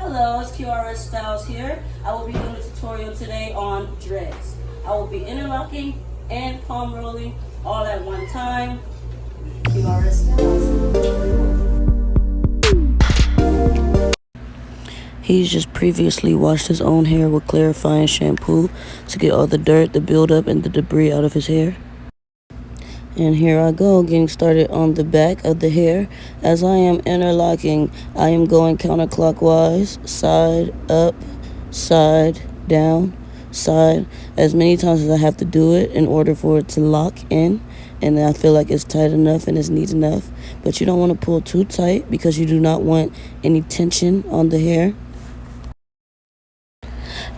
Hello, it's QRS Styles here. I will be doing a tutorial today on dreads. I will be interlocking and palm rolling all at one time. QRS Styles. He's just previously washed his own hair with clarifying shampoo to get all the dirt, the buildup, and the debris out of his hair. And here I go, getting started on the back of the hair. As I am interlocking, I am going counterclockwise, side, up, side, down, side, as many times as I have to do it in order for it to lock in. And I feel like it's tight enough and it's neat enough. But you don't want to pull too tight because you do not want any tension on the hair.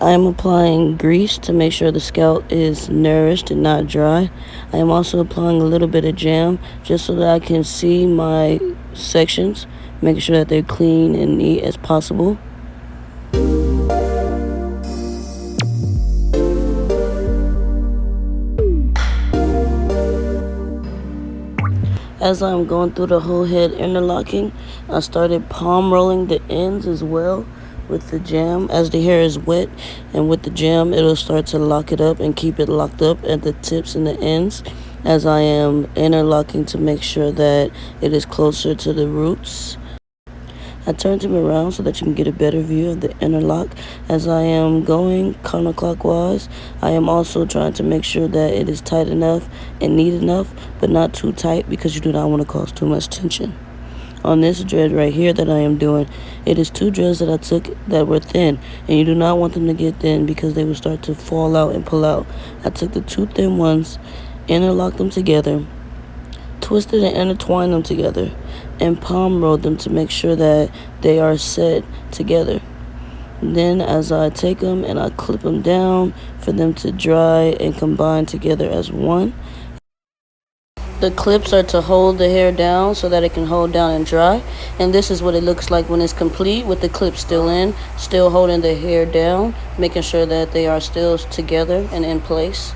I am applying grease to make sure the scalp is nourished and not dry. I am also applying a little bit of jam just so that I can see my sections, making sure that they're clean and neat as possible. As I'm going through the whole head interlocking, I started palm rolling the ends as well with the jam. As the hair is wet and with the jam, it'll start to lock it up and keep it locked up at the tips and the ends as I am interlocking to make sure that it is closer to the roots. I turned him around so that you can get a better view of the interlock. As I am going counterclockwise, I am also trying to make sure that it is tight enough and neat enough, but not too tight because you do not want to cause too much tension. On this dread right here that I am doing, it is two dreads that I took that were thin, and you do not want them to get thin because they will start to fall out and pull out. I took the two thin ones, interlocked them together, twisted and intertwined them together, and palm rolled them to make sure that they are set together. Then as I take them and I clip them down for them to dry and combine together as one. The clips are to hold the hair down so that it can hold down and dry. And this is what it looks like when it's complete, with the clips still in, still holding the hair down, making sure that they are still together and in place.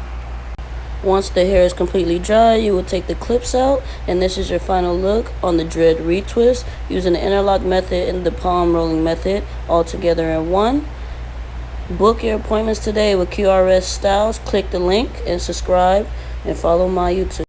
Once the hair is completely dry, you will take the clips out, and this is your final look on the dread retwist using the interlock method and the palm rolling method all together in one. Book your appointments today with QRS Styles. Click the link and subscribe and follow my YouTube.